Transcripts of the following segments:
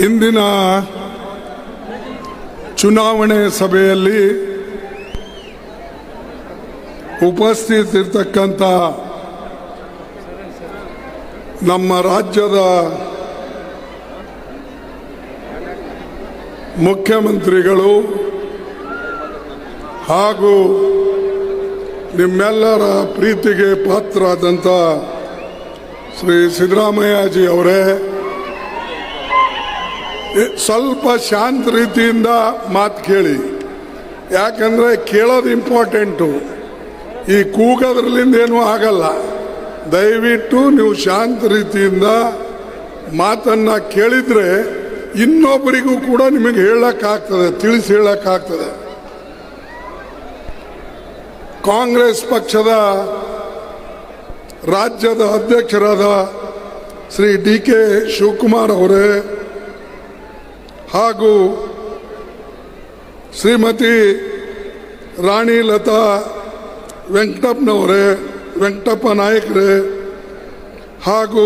ಇಂದಿನ ಚುನಾವಣೆ ಸಭೆಯಲ್ಲಿ ಉಪಸ್ಥಿತರಿರ್ತಕ್ಕಂಥ ನಮ್ಮ ರಾಜ್ಯದ ಮುಖ್ಯಮಂತ್ರಿಗಳು ಹಾಗೂ ನಿಮ್ಮೆಲ್ಲರ ಪ್ರೀತಿಗೆ ಪಾತ್ರರಾದಂಥ ಶ್ರೀ ಸಿದ್ದರಾಮಯ್ಯಜಿ ಅವರೇ, ಸ್ವಲ್ಪ ಶಾಂತ ರೀತಿಯಿಂದ ಮಾತು ಕೇಳಿ. ಯಾಕಂದರೆ ಕೇಳೋದು ಇಂಪಾರ್ಟೆಂಟು, ಈ ಕೂಗೋದ್ರಲ್ಲಿಂದ ಏನೂ ಆಗಲ್ಲ. ದಯವಿಟ್ಟು ನೀವು ಶಾಂತ ರೀತಿಯಿಂದ ಮಾತನ್ನು ಕೇಳಿದರೆ ಇನ್ನೊಬ್ಬರಿಗೂ ಕೂಡ ನಿಮಗೆ ಹೇಳಕ್ಕಾಗ್ತದೆ, ತಿಳಿಸಿ ಹೇಳಕ್ಕಾಗ್ತದೆ. ಕಾಂಗ್ರೆಸ್ ಪಕ್ಷದ ರಾಜ್ಯದ ಅಧ್ಯಕ್ಷರಾದ ಶ್ರೀ DK ಶಿವಕುಮಾರ್ ಅವರೇ ಹಾಗೂ ಶ್ರೀಮತಿ ರಾಣಿ ಲತಾ ವೆಂಕಟಪ್ಪ ನಾಯಕರೇ ಹಾಗೂ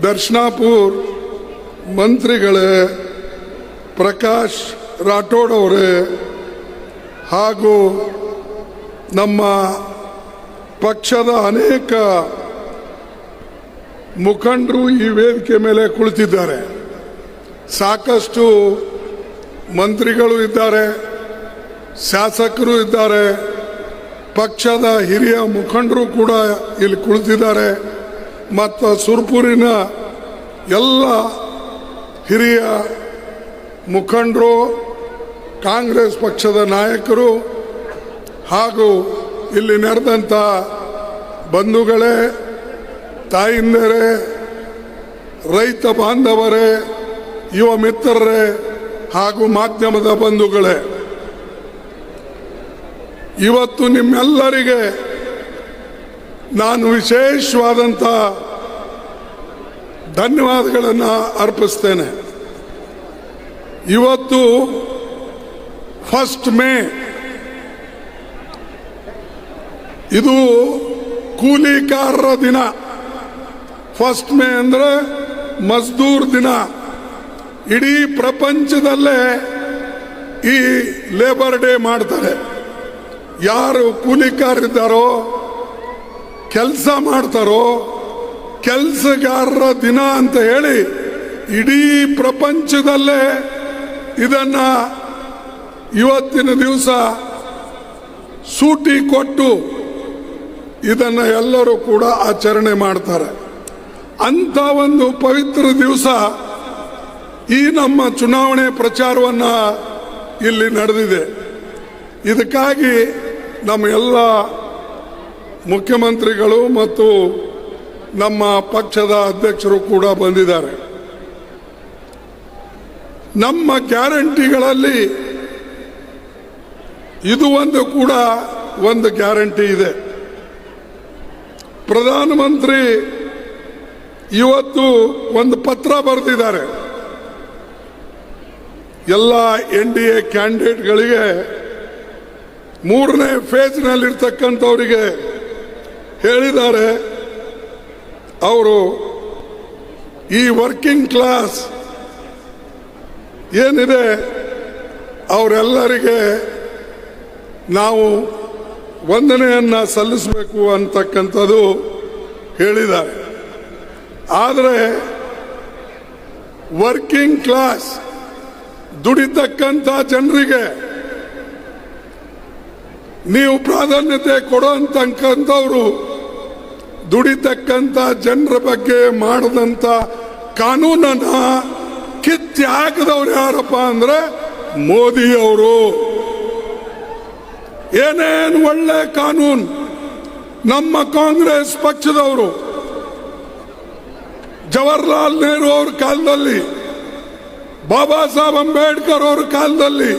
ದರ್ಶನಾಪುರ್ ಮಂತ್ರಿಗಳೇ, ಪ್ರಕಾಶ್ ರಾಠೋಡ್ ಅವರೇ ಹಾಗೂ ನಮ್ಮ ಪಕ್ಷದ ಅನೇಕ ಮುಖಂಡರು ಈ ವೇದಿಕೆ ಮೇಲೆ ಕುಳಿತಿದ್ದಾರೆ. ಸಾಕಷ್ಟು ಮಂತ್ರಿಗಳು ಇದ್ದಾರೆ, ಶಾಸಕರು ಇದ್ದಾರೆ, ಪಕ್ಷದ ಹಿರಿಯ ಮುಖಂಡರು ಕೂಡ ಇಲ್ಲಿ ಕುಳಿತಿದ್ದಾರೆ. ಮತ್ತು ಸುರ್ಪುರಿನ ಎಲ್ಲ ಹಿರಿಯ ಮುಖಂಡರು, ಕಾಂಗ್ರೆಸ್ ಪಕ್ಷದ ನಾಯಕರು ಹಾಗೂ ಇಲ್ಲಿ ನೆರೆದಂಥ ಬಂಧುಗಳೇ, ತಾಯಿಂದರೇ, ರೈತ ಬಾಂಧವರೇ, ಯುವ ಮಿತ್ರರೇ ಹಾಗೂ ಮಾಧ್ಯಮದ ಬಂಧುಗಳೇ, ಇವತ್ತು ನಿಮ್ಮೆಲ್ಲರಿಗೆ ನಾನು ವಿಶೇಷವಾದಂಥ ಧನ್ಯವಾದಗಳನ್ನು ಅರ್ಪಿಸ್ತೇನೆ. ಇವತ್ತು 1 ಮೇ, ಇದು ಕೂಲಿಕಾರರ ದಿನ. 1 ಮೇ ಅಂದರೆ ಮಜ್ದೂರ್ ದಿನ. ಇಡೀ ಪ್ರಪಂಚದಲ್ಲೇ ಈ ಲೇಬರ್ ಡೇ ಮಾಡ್ತಾರೆ. ಯಾರು ಕೂಲಿಕಾರರಿದ್ದಾರೋ, ಕೆಲಸ ಮಾಡ್ತಾರೋ, ಕೆಲಸಗಾರರ ದಿನ ಅಂತ ಹೇಳಿ ಇಡೀ ಪ್ರಪಂಚದಲ್ಲೇ ಇದನ್ನ ಇವತ್ತಿನ ದಿವಸ ಸೂಟಿ ಕೊಟ್ಟು ಇದನ್ನ ಎಲ್ಲರೂ ಕೂಡ ಆಚರಣೆ ಮಾಡ್ತಾರೆ. ಅಂತ ಒಂದು ಪವಿತ್ರ ದಿವಸ ಈ ನಮ್ಮ ಚುನಾವಣೆ ಪ್ರಚಾರವನ್ನು ಇಲ್ಲಿ ನಡೆದಿದೆ. ಇದಕ್ಕಾಗಿ ನಮ್ಮ ಎಲ್ಲ ಮುಖ್ಯಮಂತ್ರಿಗಳು ಮತ್ತು ನಮ್ಮ ಪಕ್ಷದ ಅಧ್ಯಕ್ಷರು ಕೂಡ ಬಂದಿದ್ದಾರೆ. ನಮ್ಮ ಗ್ಯಾರಂಟಿಗಳಲ್ಲಿ ಇದು ಒಂದು ಗ್ಯಾರಂಟಿ ಇದೆ. ಪ್ರಧಾನಮಂತ್ರಿ ಇವತ್ತು ಒಂದು ಪತ್ರ ಬರೆದಿದ್ದಾರೆ ಎಲ್ಲ NDA ಕ್ಯಾಂಡಿಡೇಟ್ಗಳಿಗೆ, 3ನೇ ಫೇಜ್ನಲ್ಲಿರ್ತಕ್ಕಂಥವರಿಗೆ ಹೇಳಿದ್ದಾರೆ. ಅವರು ಈ ವರ್ಕಿಂಗ್ ಕ್ಲಾಸ್ ಏನಿದೆ ಅವರೆಲ್ಲರಿಗೆ ನಾವು ವಂದನೆಯನ್ನು ಸಲ್ಲಿಸಬೇಕು ಅಂತಕ್ಕಂಥದ್ದು ಹೇಳಿದ್ದಾರೆ. ಆದರೆ ವರ್ಕಿಂಗ್ ಕ್ಲಾಸ್ ದುಡಿತಕ್ಕಂಥ ಜನರಿಗೆ ನೀವು ಪ್ರಾಧಾನ್ಯತೆ ಕೊಡುವಂತಕ್ಕಂಥವ್ರು ದುಡಿತಕ್ಕಂಥ ಜನರ ಬಗ್ಗೆ ಮಾಡದಂಥ ಕಾನೂನನ್ನ ಕಿತ್ತಿ ಹಾಕಿದವ್ರು ಯಾರಪ್ಪ ಅಂದ್ರೆ ಮೋದಿ ಅವರು. ಏನೇನು ಒಳ್ಳೆ ಕಾನೂನು ನಮ್ಮ ಕಾಂಗ್ರೆಸ್ ಪಕ್ಷದವರು ಜವಾಹರ್ಲಾಲ್ ನೆಹರು ಅವ್ರ ಕಾಲದಲ್ಲಿ, ಬಾಬಾ ಸಾಹೇಬ್ ಅಂಬೇಡ್ಕರ್ ಅವ್ರ ಕಾಲದಲ್ಲಿ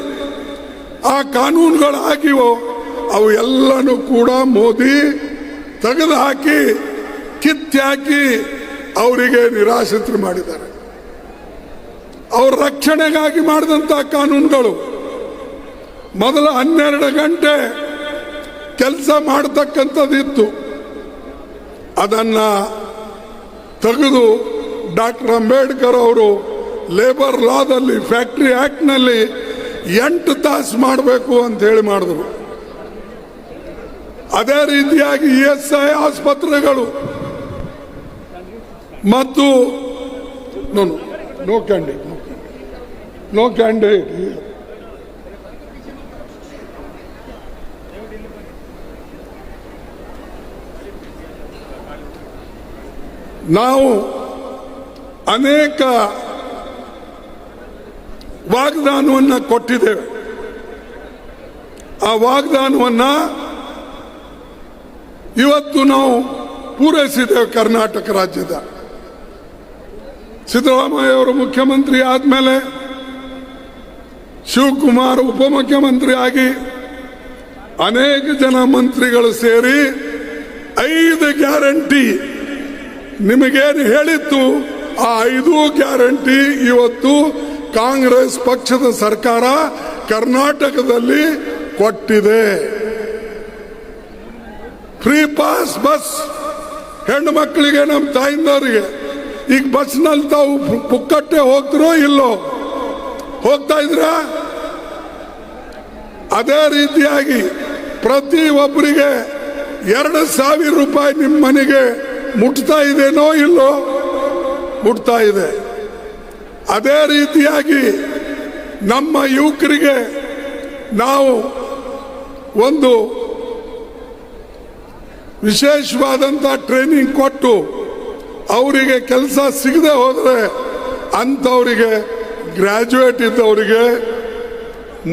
ಆ ಕಾನೂನುಗಳು ಆಗಿವೋ ಅವು ಎಲ್ಲನೂ ಕೂಡ ಮೋದಿ ತೆಗೆದು ಹಾಕಿ ಕಿತ್ತಿ ಹಾಕಿ ಅವರಿಗೆ ನಿರಾಶ್ರಿತರು ಮಾಡಿದ್ದಾರೆ. ಅವ್ರ ರಕ್ಷಣೆಗಾಗಿ ಮಾಡಿದಂಥ ಕಾನೂನುಗಳು ಮೊದಲು 12 ಗಂಟೆ ಕೆಲಸ ಮಾಡತಕ್ಕಂಥದ್ದಿತ್ತು, ಅದನ್ನು ತೆಗೆದು ಡಾಕ್ಟರ್ ಅಂಬೇಡ್ಕರ್ ಅವರು ಲೇಬರ್ ಲಾದಲ್ಲಿ ಫ್ಯಾಕ್ಟರಿ ಆಕ್ಟ್ನಲ್ಲಿ 8 ತಾಸು ಮಾಡಬೇಕು ಅಂತ ಹೇಳಿ ಮಾಡಿದ್ರು. ಅದೇ ರೀತಿಯಾಗಿ ESI ಆಸ್ಪತ್ರೆಗಳು ಮತ್ತು ನೋ ಕ್ಯಾಂಡಿಡೇಟ್ ನಾವು ಅನೇಕ ವಾಗ್ದಾನವನ್ನು ಕೊಟ್ಟಿದ್ದೇವೆ. ಆ ವಾಗ್ದಾನವನ್ನು ಇವತ್ತು ನಾವು ಪೂರೈಸಿದ್ದೇವೆ. ಕರ್ನಾಟಕ ರಾಜ್ಯದ ಸಿದ್ದರಾಮಯ್ಯ ಅವರು ಮುಖ್ಯಮಂತ್ರಿ ಆದಮೇಲೆ ಶಿವಕುಮಾರ್ ಉಪಮುಖ್ಯಮಂತ್ರಿ ಆಗಿ ಅನೇಕ ಜನ ಮಂತ್ರಿಗಳು ಸೇರಿ 5 ಗ್ಯಾರಂಟಿ ನಿಮಗೇನು ಹೇಳಿತ್ತು, ಆ 5 ಗ್ಯಾರಂಟಿ ಇವತ್ತು ಕಾಂಗ್ರೆಸ್ ಪಕ್ಷದ ಸರ್ಕಾರ ಕರ್ನಾಟಕದಲ್ಲಿ ಕೊಟ್ಟಿದೆ. ಫ್ರೀ ಪಾಸ್ ಬಸ್ ಹೆಣ್ಣು ಮಕ್ಕಳಿಗೆ, ನಮ್ಮ ತಾಯಿಂದವರಿಗೆ. ಈಗ ಬಸ್ನಲ್ಲಿ ತಾವು ಪುಕ್ಕಟ್ಟೆ ಹೋಗ್ತಿರೋ ಇಲ್ಲೋ? ಹೋಗ್ತಾ ಇದ್ರ? ಅದೇ ರೀತಿಯಾಗಿ ಪ್ರತಿ ಒಬ್ಬರಿಗೆ 2,000 ರೂಪಾಯಿ ನಿಮ್ಮ ಮನೆಗೆ ಮುಟ್ತಾ ಇದೆನೋ ಇಲ್ಲೋ? ಮುಟ್ತಾ ಇದೆ. ಅದೇ ರೀತಿಯಾಗಿ ನಮ್ಮ ಯುವಕರಿಗೆ ನಾವು ಒಂದು ವಿಶೇಷವಾದಂಥ ಟ್ರೈನಿಂಗ್ ಕೊಟ್ಟು ಅವರಿಗೆ ಕೆಲಸ ಸಿಗದೆ ಹೋದರೆ ಅಂಥವರಿಗೆ ಗ್ರಾಜ್ಯುಯೇಟ್ ಇದ್ದವರಿಗೆ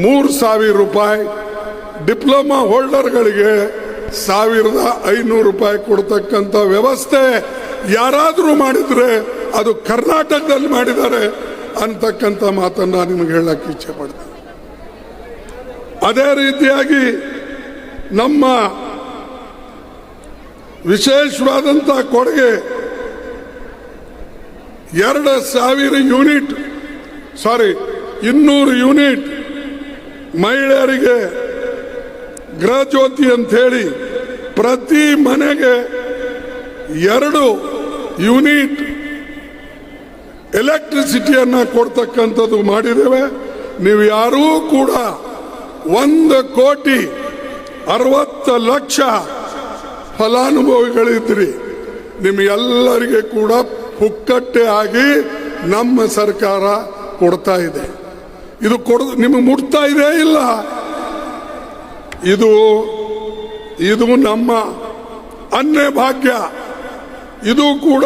3,000 ರೂಪಾಯಿ, ಡಿಪ್ಲೊಮಾ ಹೋಲ್ಡರ್ಗಳಿಗೆ 1,500 ರೂಪಾಯಿ ಕೊಡ್ತಕ್ಕಂಥ ವ್ಯವಸ್ಥೆ ಯಾರಾದರೂ ಮಾಡಿದ್ರೆ ಅದು ಕರ್ನಾಟಕದಲ್ಲಿ ಮಾಡಿದ್ದಾರೆ ಅಂತಕ್ಕಂಥ ಮಾತನ್ನ ನಿಮಗೆ ಹೇಳಕ್ಕೆ ಇಚ್ಛೆ ಪಡ್ತೀನಿ. ಅದೇ ರೀತಿಯಾಗಿ ನಮ್ಮ ವಿಶೇಷವಾದಂಥ ಕೊಡುಗೆ 200 ಯೂನಿಟ್ ಮಹಿಳೆಯರಿಗೆ ಗೃಹ ಜ್ಯೋತಿ ಅಂತ ಹೇಳಿ ಪ್ರತಿ ಮನೆಗೆ 2 ಯೂನಿಟ್ ಎಲೆಕ್ಟ್ರಿಸಿಟಿಯನ್ನ ಕೊಡ್ತಕ್ಕಂಥದ್ದು ಮಾಡಿದ್ದೇವೆ. ನೀವು ಯಾರೂ ಕೂಡ 1,60,00,000 ಫಲಾನುಭವಿಗಳಿದ್ರಿ. ನಿಮ್ಗೆಲ್ಲರಿಗೆ ಕೂಡ ಪುಕ್ಕಟ್ಟೆ ಆಗಿ ನಮ್ಮ ಸರ್ಕಾರ ಕೊಡ್ತಾ ಇದೆ. ಇದು ನಿಮಗೆ ಮುಟ್ತಾ ಇದೆ ಇಲ್ಲ? ಇದು ನಮ್ಮ ಅನ್ನ ಭಾಗ್ಯ. ಇದು ಕೂಡ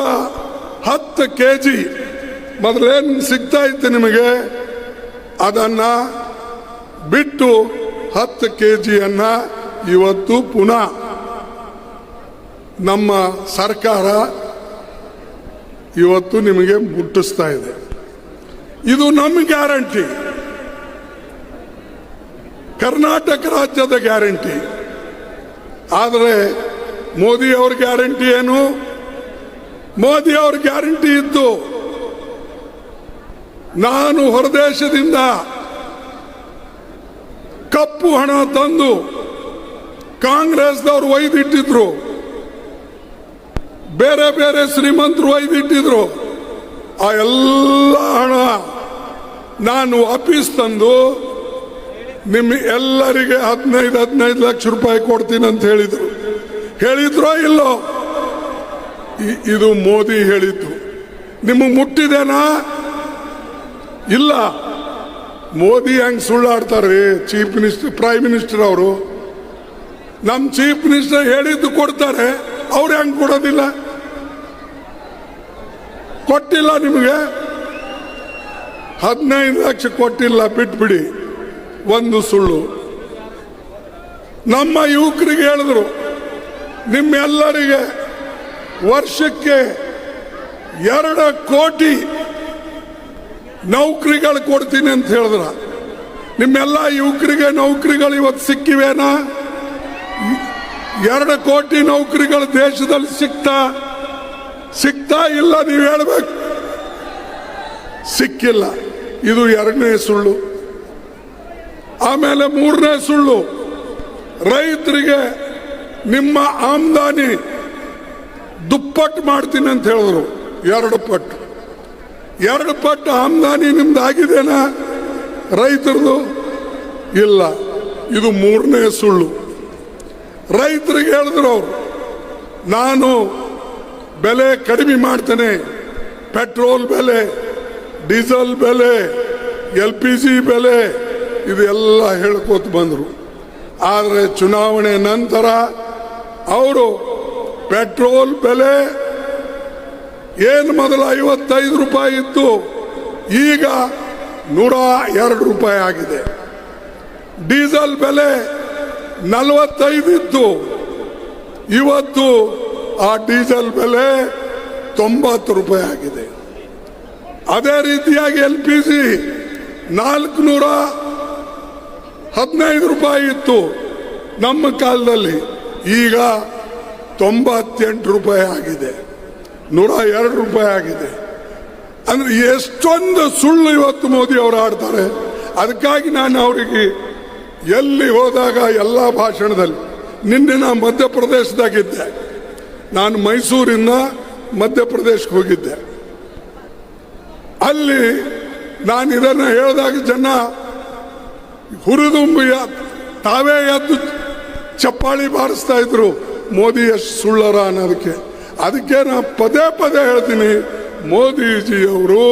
10 kg ಮೊದಲೇನು ಸಿಗ್ತಾ ಇತ್ತು ನಿಮಗೆ, ಅದನ್ನ ಬಿಟ್ಟು 10 kgಯನ್ನ ಇವತ್ತು ಪುನಃ ನಮ್ಮ ಸರ್ಕಾರ ಇವತ್ತು ನಿಮಗೆ ಮುಟ್ಟಿಸ್ತಾ ಇದೆ. ಇದು ನಮ್ಮ ಗ್ಯಾರಂಟಿ, ಕರ್ನಾಟಕ ರಾಜ್ಯದ ಗ್ಯಾರಂಟಿ. ಆದರೆ ಮೋದಿ ಅವ್ರ ಗ್ಯಾರಂಟಿ ಏನು? ಮೋದಿ ಅವ್ರ ಗ್ಯಾರಂಟಿ ಇತ್ತು, ನಾನು ಹೊರದೇಶದಿಂದ ಕಪ್ಪು ಹಣ ತಂದು ಕಾಂಗ್ರೆಸ್ದವ್ರು ಒಯ್ದಿಟ್ಟಿದ್ರು, ಬೇರೆ ಬೇರೆ ಶ್ರೀಮಂತರು ಒಯ್ದಿಟ್ಟಿದ್ರು. ಆ ಎಲ್ಲ ಹಣ ನಾನು ವಾಪಸ್ ತಂದು ನಿಮ್ಮ ಎಲ್ಲರಿಗೆ 15 ಲಕ್ಷ ರೂಪಾಯಿ ಕೊಡ್ತೀನಿ ಅಂತ ಹೇಳಿದ್ರೋ ಇಲ್ಲೋ? ಇದು ಮೋದಿ ಹೇಳಿದ್ದು. ನಿಮಗೆ ಮುಟ್ಟಿದೇನಾ? ಇಲ್ಲ. ಮೋದಿ ಹೆಂಗ್ ಸುಳ್ಳಾಡ್ತಾರೆ? ಚೀಫ್ ಮಿನಿಸ್ಟರ್, ಪ್ರೈಮ್ ಮಿನಿಸ್ಟರ್ ಅವರು ನಮ್ಮ ಚೀಫ್ ಮಿನಿಸ್ಟರ್ ಹೇಳಿದ್ದು ಕೊಡ್ತಾರೆ, ಅವ್ರು ಹೆಂಗ್ ಕೊಡೋದಿಲ್ಲ? ಕೊಟ್ಟಿಲ್ಲ ನಿಮಗೆ 15 ಲಕ್ಷ ಕೊಟ್ಟಿಲ್ಲ, ಬಿಟ್ಬಿಡಿ. ಒಂದು ಸುಳ್ಳು. ನಮ್ಮ ಯುವಕರಿಗೆ ಹೇಳಿದ್ರು, ನಿಮ್ಮೆಲ್ಲರಿಗೆ ವರ್ಷಕ್ಕೆ 2 ಕೋಟಿ ನೌಕರಿಗಳು ಕೊಡ್ತೀನಿ ಅಂತ ಹೇಳಿದ್ರ. ನಿಮ್ಮೆಲ್ಲ ಯುವಕರಿಗೆ ನೌಕರಿಗಳು ಇವತ್ತು ಸಿಕ್ಕಿವೇನಾ? 2 ಕೋಟಿ ನೌಕರಿಗಳು ದೇಶದಲ್ಲಿ ಸಿಗ್ತಾ ಇಲ್ಲ? ನೀವು ಹೇಳ್ಬೇಕು. ಸಿಕ್ಕಿಲ್ಲ. ಇದು 2ನೇ ಸುಳ್ಳು. ಆಮೇಲೆ 3ನೇ ಸುಳ್ಳು, ರೈತರಿಗೆ ನಿಮ್ಮ ಆಮದಾನಿ ದುಪ್ಪಟ್ಟು ಮಾಡ್ತೀನಿ ಅಂತ ಹೇಳಿದ್ರು. 2 ಪಟ್ಟು. 2 ಪಟ್ಟು ಆಮದಾನಿ ನಿಮ್ದು ಆಗಿದೆನಾ ರೈತರದು? ಇಲ್ಲ. ಇದು 3ನೇ ಸುಳ್ಳು. ರೈತರಿಗೆ ಹೇಳಿದ್ರು ಅವರು, ನಾನು ಬೆಲೆ ಕಡಿಮೆ ಮಾಡ್ತೇನೆ, ಪೆಟ್ರೋಲ್ ಬೆಲೆ, ಡೀಸೆಲ್ ಬೆಲೆ, LPG ಬೆಲೆ, ಇದೆಲ್ಲ ಹೇಳ್ಕೋತ ಬಂದರು. ಆದರೆ ಚುನಾವಣೆ ನಂತರ ಅವರು ಪೆಟ್ರೋಲ್ ಬೆಲೆ ಏನು ಮೊದಲು 55 ರೂಪಾಯಿ ಇತ್ತು, ಈಗ 102 ರೂಪಾಯಿ ಆಗಿದೆ. ಡೀಸೆಲ್ ಬೆಲೆ 45 ಇತ್ತು, ಇವತ್ತು ಆ ಡೀಸೆಲ್ ಬೆಲೆ 90 ರೂಪಾಯಿ ಆಗಿದೆ. ಅದೇ ರೀತಿಯಾಗಿ LPG 415 ರೂಪಾಯಿ ಇತ್ತು ನಮ್ಮ ಕಾಲದಲ್ಲಿ, ಈಗ 98 ರೂಪಾಯಿ ಆಗಿದೆ, 102 ರೂಪಾಯಿ ಆಗಿದೆ. ಅಂದ್ರೆ ಎಷ್ಟೊಂದು ಸುಳ್ಳು ಇವತ್ತು ಮೋದಿ ಅವರು ಆಡ್ತಾರೆ. ಅದಕ್ಕಾಗಿ ನಾನು ಅವರಿಗೆ ಎಲ್ಲಿ ಹೋದಾಗ ಎಲ್ಲ ಭಾಷಣದಲ್ಲಿ, ನಿನ್ನೆ ನಾನು ಮಧ್ಯಪ್ರದೇಶದಾಗಿದ್ದೆ, ನಾನು ಮೈಸೂರಿಂದ ಮಧ್ಯಪ್ರದೇಶಕ್ಕೆ ಹೋಗಿದ್ದೆ. ಅಲ್ಲಿ ನಾನು ಇದನ್ನು ಹೇಳಿದಾಗ ಜನ ಹುರಿದುಂಬಿ ತಾವೇ ಎದ್ದು ಚಪ್ಪಾಳಿ ಬಾರಿಸ್ತಾ ಇದ್ರು, ಮೋದಿ ಎಷ್ಟು ಸುಳ್ಳರ ಅನ್ನೋದಕ್ಕೆ. ಅದಕ್ಕೆ ನಾನು ಪದೇ ಪದೇ ಹೇಳ್ತೀನಿ, ಮೋದಿಜಿಯವರು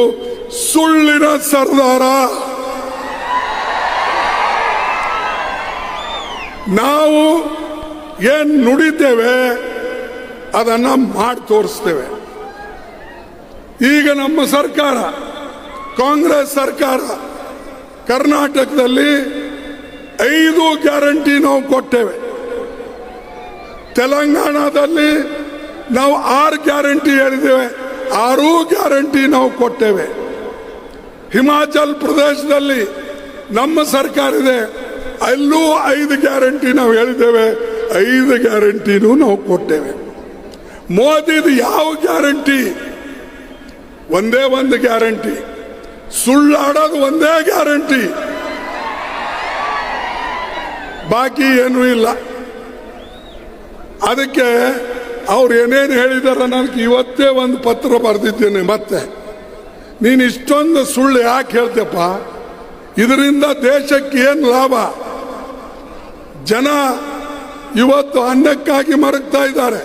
ಸುಳ್ಳಿನ ಸರ್ದಾರ. ನಾವು ಏನ್ ನುಡಿತೇವೆ ಅದನ್ನ ಮಾಡಿ ತೋರಿಸ್ತೇವೆ. ಈಗ ನಮ್ಮ ಸರ್ಕಾರ, ಕಾಂಗ್ರೆಸ್ ಸರ್ಕಾರ, ಕರ್ನಾಟಕದಲ್ಲಿ 5 ಗ್ಯಾರಂಟಿ ನಾವು ಕೊಟ್ಟೇವೆ. ತೆಲಂಗಾಣದಲ್ಲಿ ನಾವು 6 ಗ್ಯಾರಂಟಿ ಹೇಳಿದ್ದೇವೆ, 6 ಗ್ಯಾರಂಟಿ ನಾವು ಕೊಟ್ಟೇವೆ. ಹಿಮಾಚಲ್ ಪ್ರದೇಶದಲ್ಲಿ ನಮ್ಮ ಸರ್ಕಾರ ಇದೆ, ಅಲ್ಲೂ 5 ಗ್ಯಾರಂಟಿ ನಾವು ಹೇಳಿದ್ದೇವೆ, 5 ಗ್ಯಾರಂಟಿನೂ ನಾವು ಕೊಟ್ಟೇವೆ. ಮೋದಿದು ಯಾವ ಗ್ಯಾರಂಟಿ? ಒಂದೇ ಒಂದು ಗ್ಯಾರಂಟಿ, ಸುಳ್ಳಾಡೋದು ಒಂದೇ ಗ್ಯಾರಂಟಿ, ಬಾಕಿ ಏನೂ ಇಲ್ಲ. ಅದಕ್ಕೆ ಅವ್ರು ಏನೇನು ಹೇಳಿದಾರೆ ನನಗೆ ಇವತ್ತೇ ಒಂದು ಪತ್ರ ಬರೆದಿದ್ದೇನೆ. ಮತ್ತೆ ನೀನು ಇಷ್ಟೊಂದು ಸುಳ್ಳು ಯಾಕೆ ಹೇಳ್ತೇಪ್ಪ? ಇದರಿಂದ ದೇಶಕ್ಕೆ ಏನು ಲಾಭ? ಜನ ಇವತ್ತು ಅನ್ನಕ್ಕಾಗಿ ಮರಗ್ತಾ ಇದ್ದಾರೆ.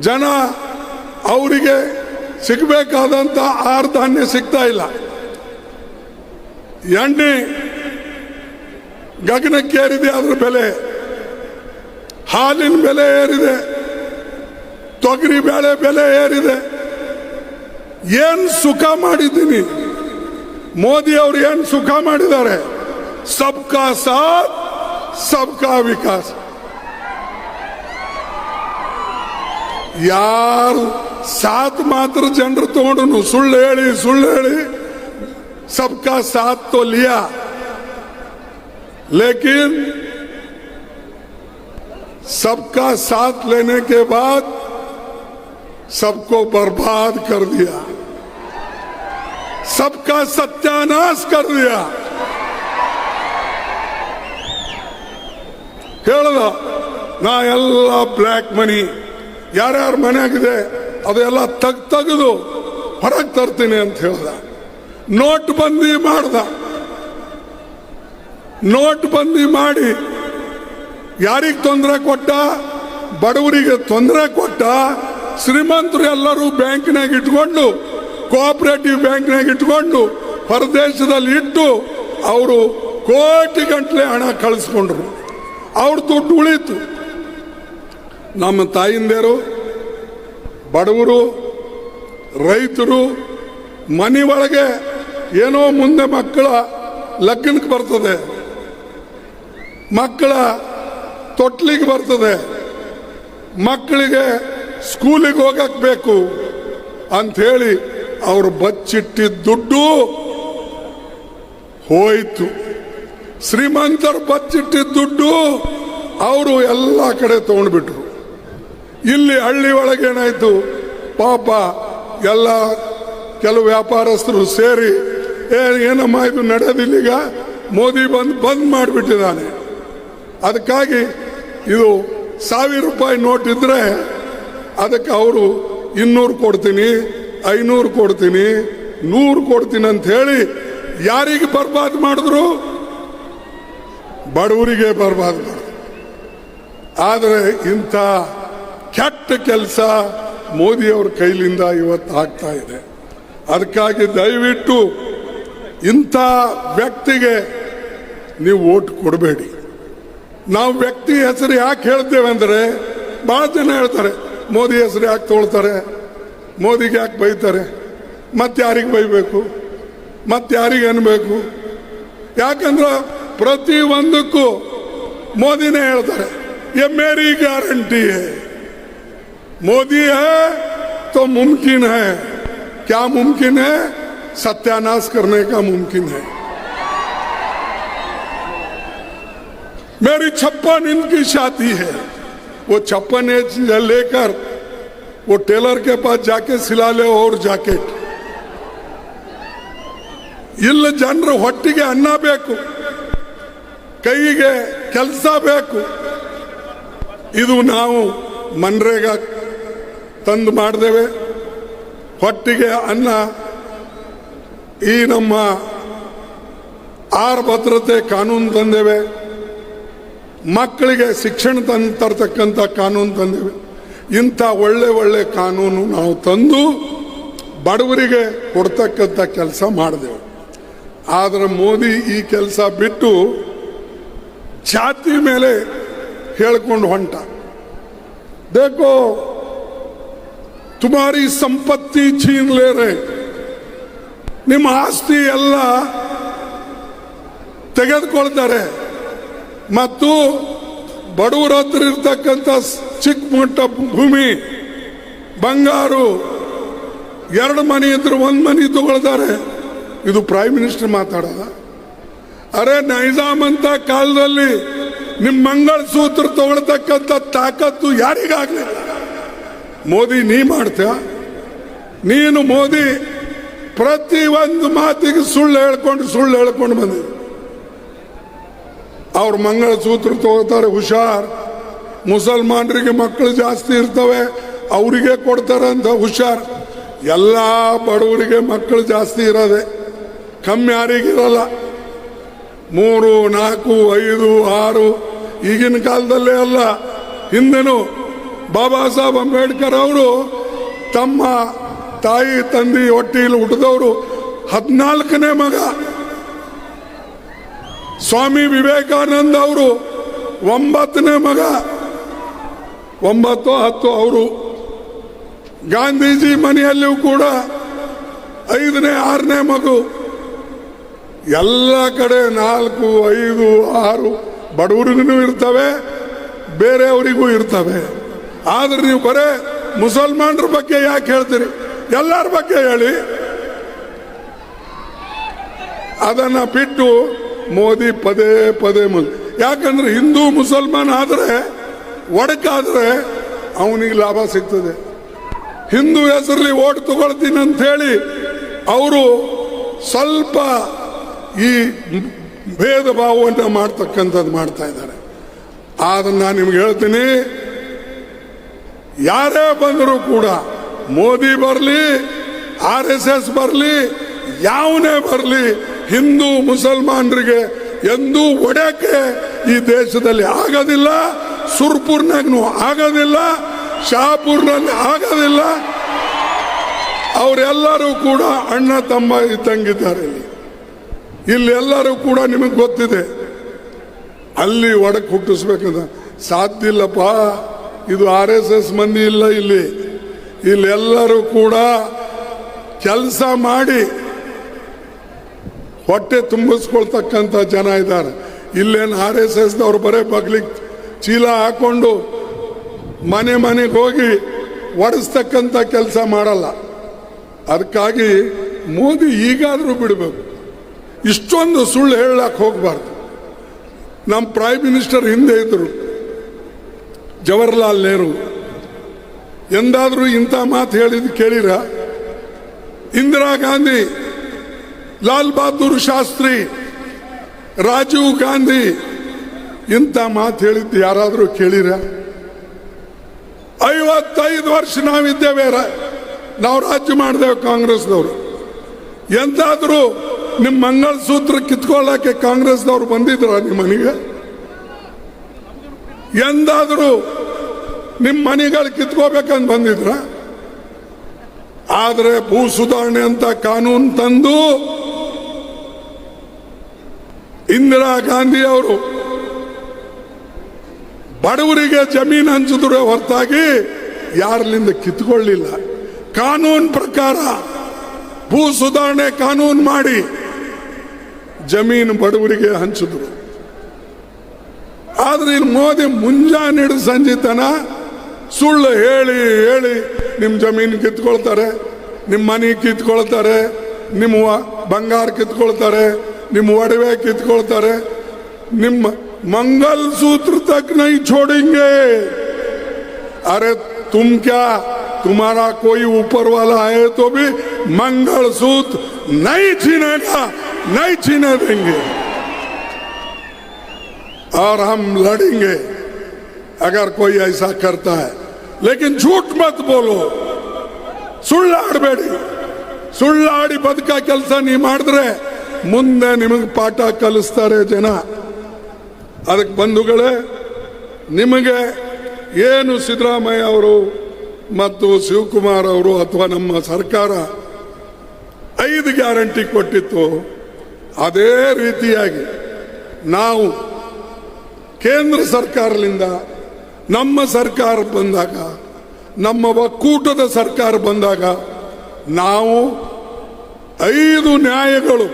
ಜನ ಅವರಿಗೆ ಸಿಗಬೇಕಾದಂತ ಆಹಾರ ಧಾನ್ಯ ಸಿಗ್ತಾ ಇಲ್ಲ. ಎಣ್ಣೆ ಗಗನಕ್ಕೇರಿದೆ, ಅದ್ರ ಬೆಲೆ, ಹಾಲಿನ ಬೆಲೆ ಏರಿದೆ, ತೊಗರಿ ಬೇಳೆ ಬೆಲೆ ಏರಿದೆ. ಏನ್ ಸುಖ ಮಾಡಿದ್ದೀನಿ? ಮೋದಿ ಅವರು ಏನ್ ಸುಖ ಮಾಡಿದ್ದಾರೆ? ಸಬ್ಕಾ ಸಾಥ್ ಸಬ್ಕಾ ವಿಕಾಸ್. ಯಾರು ಸಾಥ್ ಮಾತ್ರ ಜನರು ತಗೊಂಡು ಸುಳ್ಳು ಹೇಳಿ सबका साथ तो लिया, लेकिन सबका साथ लेने के बाद सबको बर्बाद कर दिया, सबका सत्यानाश कर दिया. ಹೇಳ್ದ ನಾ ಎಲ್ಲ ಬ್ಲ್ಯಾಕ್ ಮನಿ ಯಾರ್ಯಾರ ಮನೆಯಾಗಿದೆ ಅದೆಲ್ಲ ತೆಗೆದು ಹೊರಗೆ ತರ್ತೀನಿ ಅಂತ ಹೇಳ್ದ. ನೋಟ್ ಬಂದಿ ಮಾಡ್ದ. ನೋಟ್ ಬಂದಿ ಮಾಡಿ ಯಾರಿಗೆ ತೊಂದರೆ ಕೊಟ್ಟ? ಬಡವರಿಗೆ ತೊಂದರೆ ಕೊಟ್ಟ. ಶ್ರೀಮಂತರು ಎಲ್ಲರೂ ಬ್ಯಾಂಕ್ನಾಗ ಇಟ್ಕೊಂಡು, ಕೋಆಪರೇಟಿವ್ ಬ್ಯಾಂಕ್ನಾಗ ಇಟ್ಕೊಂಡು ಹೊರದೇಶದಲ್ಲಿ ಇಟ್ಟು ಅವರು ಕೋಟಿ ಗಂಟ್ಲೆ ಹಣ ಕಳಿಸ್ಕೊಂಡ್ರು. ಅವ್ರ ದುಡ್ಡು ಉಳಿತು. ನಮ್ಮ ತಾಯಿಂದೇರು, ಬಡವರು, ರೈತರು ಮನೆ ಒಳಗೆ ಏನೋ ಮುಂದೆ ಮಕ್ಕಳ ಲಗ್ನಕ್ಕೆ ಬರ್ತದೆ, ಮಕ್ಕಳ ತೊಟ್ಲಿಗೆ ಬರ್ತದೆ, ಮಕ್ಕಳಿಗೆ ಸ್ಕೂಲಿಗೆ ಹೋಗಕ್ ಬೇಕು ಅಂಥೇಳಿ ಅವರು ಬಚ್ಚಿಟ್ಟಿದ್ದ ದುಡ್ಡು ಹೋಯ್ತು. ಶ್ರೀಮಂತರು ಬಚ್ಚಿಟ್ಟಿದ್ದ ದುಡ್ಡು ಅವರು ಎಲ್ಲ ಕಡೆ ತಗೊಂಡ್ಬಿಟ್ರು. ಇಲ್ಲಿ ಹಳ್ಳಿ ಒಳಗೇನಾಯ್ತು? ಪಾಪ ಎಲ್ಲ ಕೆಲವು ವ್ಯಾಪಾರಸ್ಥರು ಸೇರಿ ಏನಮ್ಮ ಇದು ನಡೆಯೋದಿಲ್ಲೀಗ, ಮೋದಿ ಬಂದ್ ಮಾಡಿಬಿಟ್ಟಿದ್ದಾನೆ. ಅದಕ್ಕಾಗಿ ಇದು 1000 ರೂಪಾಯಿ ನೋಟ್ ಇದ್ರೆ ಅದಕ್ಕೆ ಅವರು 200 ಕೊಡ್ತೀನಿ, 500 ಕೊಡ್ತೀನಿ 100 ಕೊಡ್ತೀನಿ ಅಂತ ಹೇಳಿ ಯಾರಿಗೆ ಬರ್ಬಾದ್ ಮಾಡಿದ್ರು? ಬಡವರಿಗೆ ಬರ್ಬಾದ್ ಮಾಡಿದ್ರು. ಆದರೆ ಇಂಥ ಕೆಟ್ಟ ಕೆಲಸ ಮೋದಿಯವ್ರ ಕೈಲಿಂದ ಇವತ್ತು ಆಗ್ತಾ ಇದೆ. ಅದಕ್ಕಾಗಿ ದಯವಿಟ್ಟು ಇಂಥ ವ್ಯಕ್ತಿಗೆ ನೀವು ಓಟ್ ಕೊಡಬೇಡಿ. ನಾವು ವ್ಯಕ್ತಿ ಹೆಸರು ಯಾಕೆ ಹೇಳ್ತೇವೆ ಅಂದರೆ, ಬಹಳ ಜನ ಹೇಳ್ತಾರೆ ಮೋದಿ ಹೆಸರು ಯಾಕೆ ತೊಗೊಳ್ತಾರೆ, ಮೋದಿಗೆ ಯಾಕೆ ಬೈತಾರೆ, ಮತ್ತೆ ಯಾರಿಗೆ ಬೈಬೇಕು, ಮತ್ತೆ ಯಾರಿಗೆ ಅನ್ಬೇಕು? ಯಾಕಂದ್ರೆ ಪ್ರತಿ ಒಂದಕ್ಕೂ ಮೋದಿನೇ ಹೇಳ್ತಾರೆ ये मेरी गारंटी है, मोदी है तो मुमकिन है. क्या मुमकिन है? सत्यानाश करने का मुमकिन है. मेरी 56 इंच की छाती है, वो 56 इंच लेकर वो टेलर के पास जाके सिला ले और जैकेट. ಇಲ್ಲ ಜನರ ಹೊಟ್ಟಿಗೆ ಅನ್ನ ಬೇಕು, ಕೈಗೆ ಕೆಲಸ ಬೇಕು. ಇದು ನಾವು ಮನ್ರೇಗಾ ತಂದು ಮಾಡಿದೇವೆ, ಹೊಟ್ಟಿಗೆ ಅನ್ನ. ಈ ನಮ್ಮ ಆಹಾರ ಭದ್ರತೆ ಕಾನೂನು ತಂದೇವೆ, ಮಕ್ಕಳಿಗೆ ಶಿಕ್ಷಣ ತರ್ತಕ್ಕಂಥ ಕಾನೂನು ತಂದೇವೆ. ಇಂಥ ಒಳ್ಳೆ ಒಳ್ಳೆ ಕಾನೂನು ನಾವು ತಂದು ಬಡವರಿಗೆ ಕೊಡ್ತಕ್ಕಂಥ ಕೆಲಸ ಮಾಡಿದೆವು. ಆದರೆ ಮೋದಿ ಈ ಕೆಲಸ ಬಿಟ್ಟು ಜಾತಿ ಮೇಲೆ ಹೇಳ್ಕೊಂಡು ಹೊಂಟ. देखो तुम्हारी संपत्ति छीन ले रहे, ನಿಮ್ಮ ಆಸ್ತಿ ಎಲ್ಲ ತೆಗೆದುಕೊಳ್ತಾರೆ ಮತ್ತು ಬಡವರ ಹತ್ರ ಇರ್ತಕ್ಕಂಥ ಚಿಕ್ಕ ಪುಟ್ಟ ಭೂಮಿ ಬಂಗಾರು 2 ಮನೆ ಇದ್ರು 1 ಮನೆ ತಗೊಳ್ತಾರೆ. ಇದು ಪ್ರೈಮ್ ಮಿನಿಸ್ಟರ್ ಮಾತಾಡೋದ? ಅರೆ ನೈಜಾಮ್ ಅಂತ ಕಾಲದಲ್ಲಿ ನಿಮ್ಮ ಮಂಗಳಸೂತ್ರ ತಗೊಳ್ತಕ್ಕಂಥ ತಾಕತ್ತು ಯಾರಿಗಾಗಲಿಲ್ಲ. ಮೋದಿ ನೀ ಮಾಡ್ತೀಯ? ನೀನು ಮೋದಿ ಪ್ರತಿ ಒಂದು ಮಾತಿಗೆ ಸುಳ್ಳು ಹೇಳ್ಕೊಂಡು ಬಂದಿದೆ. ಅವ್ರ ಮಂಗಳಸೂತ್ರ ತಗೋತಾರೆ, ಹುಷಾರ್, ಮುಸಲ್ಮಾನರಿಗೆ ಮಕ್ಕಳು ಜಾಸ್ತಿ ಇರ್ತವೆ ಅವರಿಗೆ ಕೊಡ್ತಾರೆ ಅಂತ ಹುಷಾರ್. ಎಲ್ಲ ಬಡವರಿಗೆ ಮಕ್ಕಳು ಜಾಸ್ತಿ ಇರೋದೆ, ಕಮ್ಮಿ ಯಾರಿಗಿರಲ್ಲ. 3, 4, 5, 6 ಈಗಿನ ಕಾಲದಲ್ಲೇ ಅಲ್ಲ, ಹಿಂದೆನೂ ಬಾಬಾ ಸಾಹೇಬ್ ಅಂಬೇಡ್ಕರ್ ಅವರು ತಮ್ಮ ತಾಯಿ ತಂದೆ ಹೊಟ್ಟೆಯಲ್ಲಿ ಹುಟ್ಟಿದವರು 14ನೇ ಮಗ. ಸ್ವಾಮಿ ವಿವೇಕಾನಂದ ಅವರು 9ನೇ ಮಗ, 9, 10 ಅವರು. ಗಾಂಧೀಜಿ ಮನೆಯಲ್ಲಿಯೂ ಕೂಡ 5ನೇ 6ನೇ ಮಗು. ಎಲ್ಲ ಕಡೆ 4, 5, 6 ಬಡವರಿಗೂ ಇರ್ತವೆ, ಬೇರೆಯವರಿಗೂ ಇರ್ತವೆ. ಆದ್ರೆ ನೀವು ಬರೇ ಮುಸಲ್ಮಾನರ ಬಗ್ಗೆ ಯಾಕೆ ಹೇಳ್ತೀರಿ? ಎಲ್ಲರ ಬಗ್ಗೆ ಹೇಳಿ. ಅದನ್ನ ಬಿಟ್ಟು ಮೋದಿ ಪದೇ ಪದೇ ಯಾಕಂದ್ರೆ ಹಿಂದೂ ಮುಸಲ್ಮಾನ್ ಆದ್ರೆ ಒಡಕಾದ್ರೆ ಅವನಿಗೆ ಲಾಭ ಸಿಗ್ತದೆ. ಹಿಂದೂ ಹೆಸರಲ್ಲಿ ಓಟ್ ತಗೊಳ್ತೀನಿ ಅಂತ ಹೇಳಿ ಅವರು ಸ್ವಲ್ಪ ಈ ಭೇದ ಭಾವವನ್ನು ಮಾಡ್ತಕ್ಕಂಥದ್ದು ಮಾಡ್ತಾ ಇದ್ದಾರೆ. ಆದ್ರೆ ನಾನು ನಿಮ್ಗೆ ಹೇಳ್ತೀನಿ, ಯಾರೇ ಬಂದರೂ ಕೂಡ, ಮೋದಿ ಬರಲಿ, RSS ಬರಲಿ, ಯಾವನೇ ಬರಲಿ, ಹಿಂದೂ ಮುಸಲ್ಮಾನರಿಗೆ ಎಂದೂ ಒಡೆಯಕ್ಕೆ ಈ ದೇಶದಲ್ಲಿ ಆಗೋದಿಲ್ಲ. ಸುರ್ಪುರ್ನಾಗೂ ಆಗೋದಿಲ್ಲ, ಶಹಾಪುರ್ನಲ್ಲಿ ಆಗೋದಿಲ್ಲ. ಅವರೆಲ್ಲರೂ ಕೂಡ ಅಣ್ಣ ತಮ್ಮ ಇದ್ದಂಗಿದ್ದಾರೆ. ಇಲ್ಲಿ ಎಲ್ಲರೂ ಕೂಡ ನಿಮಗೆ ಗೊತ್ತಿದೆ, ಅಲ್ಲಿ ಒಡಕ್ ಹುಟ್ಟಿಸ್ಬೇಕಂತ ಸಾಧ್ಯ ಇಲ್ಲಪ್ಪ. ಇದು RSS ಮಂದಿ ಇಲ್ಲ ಇಲ್ಲಿ. ಇಲ್ಲೆಲ್ಲರೂ ಕೂಡ ಕೆಲಸ ಮಾಡಿ ಹೊಟ್ಟೆ ತುಂಬಿಸ್ಕೊಳ್ತಕ್ಕಂಥ ಜನ ಇದ್ದಾರೆ. ಇಲ್ಲೇನು RSS ದವ್ರು ಬರೇ ಬಗ್ಲಿಕ್ಕೆ ಚೀಲ ಹಾಕೊಂಡು ಮನೆಗೆ ಹೋಗಿ ಒಡಿಸ್ತಕ್ಕಂಥ ಕೆಲಸ ಮಾಡಲ್ಲ. ಅದಕ್ಕಾಗಿ ಮೋದಿ ಈಗಾದರೂ ಬಿಡಬೇಕು, ಇಷ್ಟೊಂದು ಸುಳ್ಳು ಹೇಳಕ್ಕೆ ಹೋಗಬಾರ್ದು. ನಮ್ಮ ಪ್ರೈಮ್ ಮಿನಿಸ್ಟರ್ ಹಿಂದೆ ಇದ್ರು ಜವಾಹರ್ಲಾಲ್ ನೆಹರು, ಎಂದಾದ್ರೂ ಇಂಥ ಮಾತು ಹೇಳಿದ್ದು ಕೇಳಿರ? ಇಂದಿರಾ ಗಾಂಧಿ, ಲಾಲ್ ಬಹದ್ದೂರ್ ಶಾಸ್ತ್ರಿ, ರಾಜೀವ್ ಗಾಂಧಿ ಇಂಥ ಮಾತು ಹೇಳಿದ್ದು ಯಾರಾದರೂ ಕೇಳಿರ? 55 ವರ್ಷ ನಾವಿದ್ದೇವೆ ನಾವು ರಾಜ್ಯ ಮಾಡಿದೆವು ಕಾಂಗ್ರೆಸ್ದವರು. ಎಂತಾದ್ರೂ ನಿಮ್ಮ ಮಂಗಳಸೂತ್ರ ಕಿತ್ಕೊಳ್ಳಕ್ಕೆ ಕಾಂಗ್ರೆಸ್ದವ್ರು ಬಂದಿದ್ರ ನಿಮ್ಮ ಮನೆಗೆ? ಎಂದಾದ್ರೂ ನಿಮ್ಮ ಮನೆಗಳು ಕಿತ್ಕೋಬೇಕಂತ ಬಂದಿದ್ರ? ಆದ್ರೆ ಭೂ ಸುಧಾರಣೆ ಅಂತ ಕಾನೂನು ತಂದು ಇಂದಿರಾ ಗಾಂಧಿ ಅವರು ಬಡವರಿಗೆ ಜಮೀನು ಹಂಚಿದ್ರೆ ಹೊರತಾಗಿ ಯಾರಲ್ಲಿಂದ ಕಿತ್ಕೊಳ್ಳಿಲ್ಲ. ಕಾನೂನು ಪ್ರಕಾರ ಭೂ ಸುಧಾರಣೆ ಕಾನೂನು ಮಾಡಿ ಜಮೀನು ಬಡವರಿಗೆ ಹಂಚಿದ್ರು. ಆದ್ರೆ ಇಲ್ಲಿ ಮೋದಿ ಮುಂಜಾನೆ ಹಿಡಿದು ಸಂಜೆ ತನ ಸುಳ್ಳು ಹೇಳಿ ಹೇಳಿ ನಿಮ್ಮ ಜಮೀನು ಕಿತ್ಕೊಳ್ತಾರೆ, ನಿಮ್ಮ ಮನೆ ಕಿತ್ಕೊಳ್ತಾರೆ, ನಿಮ್ಮ ಬಂಗಾರ ಕಿತ್ಕೊಳ್ತಾರೆ, ನಿಮ್ಮ ಒಡವೆ ಕಿತ್ಕೊಳ್ತಾರೆ, ನಿಮ್ಮ मंगल सूत्र तक नहीं छोड़ेंगे. अरे तुम क्या, तुम्हारा कोई ऊपर वाला है तो भी मंगल सूत्र नहीं छीनेगा, नहीं छीने देंगे. और हम लड़ेंगे अगर कोई ऐसा करता है. लेकिन झूठ मत बोलो, ಸುಳ್ಳಾಡಬೇಡಿ. ಸುಳ್ಳಾಡಿ ಬದುಕ ಕೆಲಸ ನೀವು ಮಾಡಿದ್ರೆ ಮುಂದೆ ನಿಮಗೆ ಪಾಠ ಕಲಿಸ್ತಾರೆ ಜನ. ಅದಕ್ಕೆ ಬಂಧುಗಳೇ, ನಿಮಗೆ ಏನು ಸಿದ್ದರಾಮಯ್ಯ ಅವರು ಮತ್ತು ಶಿವಕುಮಾರ್ ಅವರು ಅಥವಾ ನಮ್ಮ ಸರ್ಕಾರ 5 ಗ್ಯಾರಂಟಿ ಕೊಟ್ಟಿತ್ತು, ಅದೇ ರೀತಿಯಾಗಿ ನಾವು ಕೇಂದ್ರ ಸರ್ಕಾರದಿಂದ ನಮ್ಮ ಸರ್ಕಾರ ಬಂದಾಗ, ನಮ್ಮ ಒಕ್ಕೂಟದ ಸರ್ಕಾರ ಬಂದಾಗ ನಾವು 5 ನ್ಯಾಯಗಳು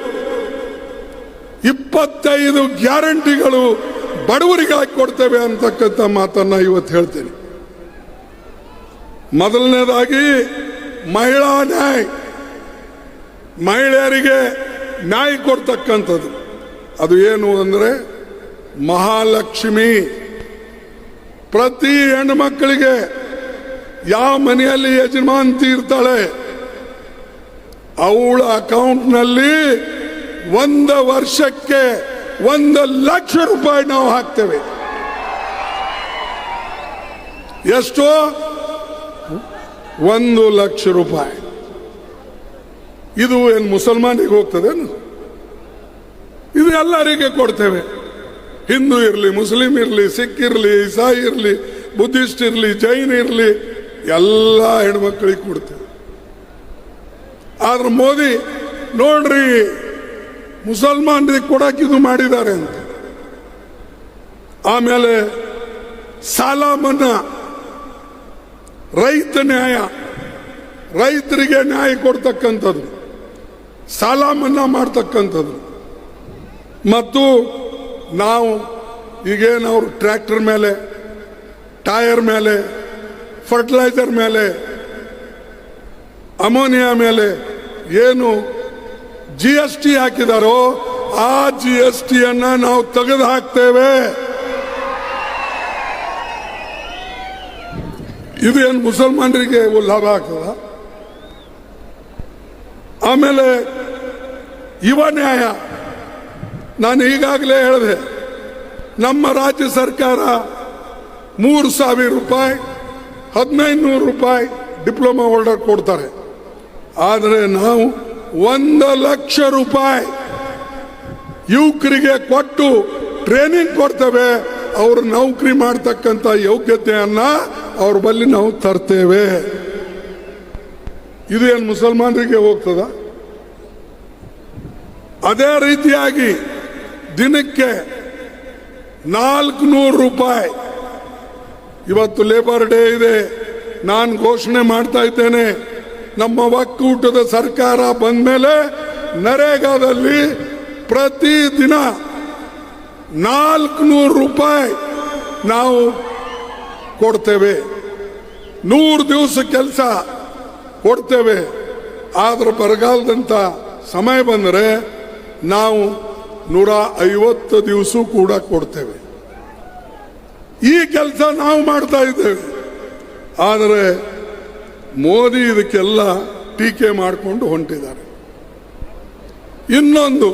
25 ಗ್ಯಾರಂಟಿಗಳು ಬಡವರಿಗಾಗಿ ಕೊಡ್ತೇವೆ ಅಂತಕ್ಕಂಥ ಮಾತನ್ನ ಇವತ್ತು ಹೇಳ್ತೇನೆ. ಮೊದಲನೇದಾಗಿ ಮಹಿಳಾ ನ್ಯಾಯ, ಮಹಿಳೆಯರಿಗೆ ನ್ಯಾಯ ಕೊಡ್ತಕ್ಕಂಥದ್ದು. ಅದು ಏನು ಅಂದ್ರೆ ಮಹಾಲಕ್ಷ್ಮಿ. ಪ್ರತಿ ಹೆಣ್ಣು ಮಕ್ಕಳಿಗೆ ಯಾವ ಮನೆಯಲ್ಲಿ ಯಜಮಾಂತಿ ಇರ್ತಾಳೆ ಅವಳ ಅಕೌಂಟ್ನಲ್ಲಿ 1 ವರ್ಷಕ್ಕೆ 1 ಲಕ್ಷ ರೂಪಾಯಿ ನಾವು ಹಾಕ್ತೇವೆ. ಎಷ್ಟು? 1 ಲಕ್ಷ ರೂಪಾಯಿ. ಇದು ಏನು ಮುಸಲ್ಮಾನಿಗೆ ಹೋಗ್ತದೇನು? ಇದು ಎಲ್ಲರಿಗೆ ಕೊಡ್ತೇವೆ. ಹಿಂದೂ ಇರಲಿ, ಮುಸ್ಲಿಂ ಇರಲಿ, ಸಿಖ್ ಇರಲಿ, ಇಸಾಯಿ ಇರಲಿ, ಬುದ್ಧಿಸ್ಟ್ ಇರಲಿ, ಜೈನ್ ಇರಲಿ, ಎಲ್ಲ ಹೆಣ್ಮಕ್ಳಿಗೆ ಕೊಡ್ತೇವೆ. ಆದ್ರೆ ಮೋದಿ ನೋಡ್ರಿ ಮುಸಲ್ಮಾನರಿಗೆ ಕೊಡಕ್ಕೆ ಇದು ಮಾಡಿದ್ದಾರೆ ಅಂತ. ಆಮೇಲೆ ಸಾಲ ಮನ್ನಾ, ರೈತ ನ್ಯಾಯ, ರೈತರಿಗೆ ನ್ಯಾಯ ಕೊಡ್ತಕ್ಕಂಥದ್ದು, ಸಾಲ ಮನ್ನಾ ಮಾಡ್ತಕ್ಕಂಥದ್ದು. ಮತ್ತು ನಾವು ಈಗೇನವರು ಟ್ರ್ಯಾಕ್ಟರ್ ಮೇಲೆ, ಟೈರ್ ಮೇಲೆ, ಫರ್ಟಿಲೈಸರ್ ಮೇಲೆ, ಅಮೋನಿಯಾ ಮೇಲೆ ಏನು GST ಹಾಕಿದಾರೋ ಆ GST ಅನ್ನ ನಾವು ತೆಗೆದು ಹಾಕ್ತೇವೆ. ಇದು ಏನು ಮುಸಲ್ಮಾನರಿಗೆ ಲಾಭ ಆಗ್ತದ? ಆಮೇಲೆ ಯುವ ನ್ಯಾಯ, ನಾನು ಈಗಾಗಲೇ ಹೇಳಿದೆ, ನಮ್ಮ ರಾಜ್ಯ ಸರ್ಕಾರ 3,000 ರೂಪಾಯಿ 1,500 ರೂಪಾಯಿ ಡಿಪ್ಲೊಮಾ ಹೋಲ್ಡರ್ ಕೊಡ್ತಾರೆ. ಆದರೆ ನಾವು 1 ಲಕ್ಷ ರೂಪಾಯಿ ಯುವಕರಿಗೆ ಕೊಟ್ಟು ಟ್ರೈನಿಂಗ್ ಕೊಡ್ತೇವೆ. ಅವರು ನೌಕರಿ ಮಾಡ್ತಕ್ಕಂಥ ಯೋಗ್ಯತೆಯನ್ನ ಅವ್ರ ಬಳಿ ನಾವು ತರ್ತೇವೆ. ಇದು ಏನು ಮುಸಲ್ಮಾನರಿಗೆ ಹೋಗ್ತದ? ಅದೇ ರೀತಿಯಾಗಿ ದಿನಕ್ಕೆ 400 ರೂಪಾಯಿ. ಇವತ್ತು ಲೇಬರ್ ಡೇ ಇದೆ, ನಾನು ಘೋಷಣೆ ಮಾಡ್ತಾ ಇದ್ದೇನೆ, ನಮ್ಮ ಒಕ್ಕೂಟದ ಸರ್ಕಾರ ಬಂದ ಮೇಲೆ ನರೇಗಾದಲ್ಲಿ ಪ್ರತಿದಿನ 400 ರೂಪಾಯಿ ನಾವು ಕೊಡ್ತೇವೆ. 100 ದಿವಸ ಕೆಲಸ ಕೊಡ್ತೇವೆ. ಆದ್ರೆ ಬರಗಾಲದಂತ ಸಮಯ ಬಂದರೆ ನಾವು 150 ದಿವಸ ಕೂಡ ಕೊಡ್ತೇವೆ. ಈ ಕೆಲಸ ನಾವು ಮಾಡ್ತಾ ಇದ್ದೇವೆ. ಆದರೆ ಮೋದಿ ಇದಕ್ಕೆಲ್ಲ ಟೀಕೆ ಮಾಡಿಕೊಂಡು ಹೊಂಟಿದ್ದಾರೆ. ಇನ್ನೊಂದು,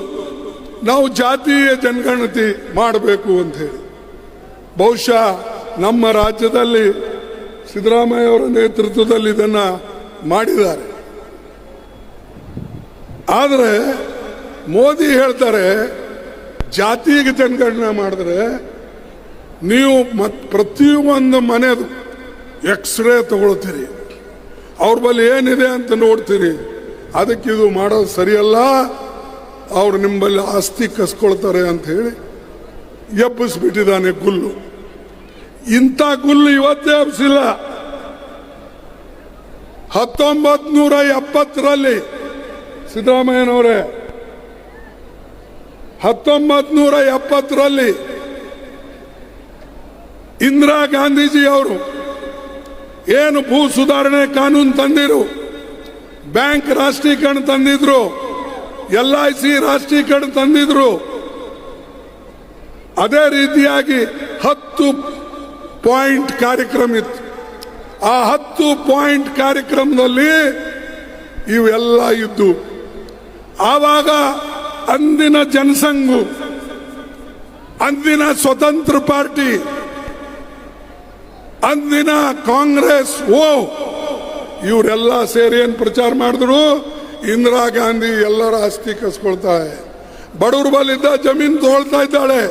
ನಾವು ಜಾತೀಯ ಜನಗಣತಿ ಮಾಡಬೇಕು ಅಂತ ಹೇಳಿ, ಬಹುಶಃ ನಮ್ಮ ರಾಜ್ಯದಲ್ಲಿ ಸಿದ್ದರಾಮಯ್ಯ ಅವರ ನೇತೃತ್ವದಲ್ಲಿ ಇದನ್ನ ಮಾಡಿದ್ದಾರೆ. ಆದರೆ ಮೋದಿ ಹೇಳ್ತಾರೆ ಜಾತಿಗೆ ಜನಗಣನೆ ಮಾಡಿದ್ರೆ ನೀವು ಪ್ರತಿಯೊಂದು ಮನೆದು ಎಕ್ಸ್ರೇ ತಗೊಳ್ತೀರಿ, ಅವ್ರ ಬಳಿ ಏನಿದೆ ಅಂತ ನೋಡ್ತೀರಿ. ಅದಕ್ಕೆ ಇದು ಮಾಡೋದು ಸರಿಯಲ್ಲ, ಅವ್ರು ನಿಮ್ಮಲ್ಲಿ ಆಸ್ತಿ ಕಸ್ಕೊಳ್ತಾರೆ ಅಂತ ಹೇಳಿ ಎಬ್ಬಿಸ್ಬಿಟ್ಟಿದ್ದಾನೆ ಗುಲ್ಲು. ಇಂಥ ಗುಲ್ಲು ಇವತ್ತೇ ಹಬ್ಬಿಸಿಲ್ಲ. 1970ರಲ್ಲಿ ಸಿದ್ದರಾಮಯ್ಯನವರೇ 1970ರಲ್ಲಿ ಇಂದಿರಾ ಗಾಂಧೀಜಿ ಅವರು ಏನು ಭೂ ಸುಧಾರಣೆ ಕಾನೂನು ತಂದಿರು, ಬ್ಯಾಂಕ್ ರಾಷ್ಟ್ರೀಕರಣ ತಂದಿದ್ರು, LIC ರಾಷ್ಟ್ರೀಕರಣ ತಂದಿದ್ರು. ಅದೇ ರೀತಿಯಾಗಿ 10 ಪಾಯಿಂಟ್ ಕಾರ್ಯಕ್ರಮ ಇತ್ತು. ಆ 10 ಪಾಯಿಂಟ್ ಕಾರ್ಯಕ್ರಮದಲ್ಲಿ ಇವೆಲ್ಲ ಇದ್ದು. ಆವಾಗ ಅಂದಿನ ಜನಸಂಘ, ಅಂದಿನ ಸ್ವತಂತ್ರ ಪಾರ್ಟಿ, ಅಂದಿನ ಕಾಂಗ್ರೆಸ್ ಇವರೆಲ್ಲ ಸೇರಿ ಏನು ಪ್ರಚಾರ ಮಾಡಿದ್ರು, ಇಂದಿರಾ ಗಾಂಧಿ ಎಲ್ಲರ ಆಸ್ತಿ ಕಸ್ಕೊಳ್ತಾಳೆ, ಬಡವ್ರ ಬಲ್ಲಿದ್ದ ಜಮೀನು ತಗೊಳ್ತಾ ಇದ್ದಾಳೆ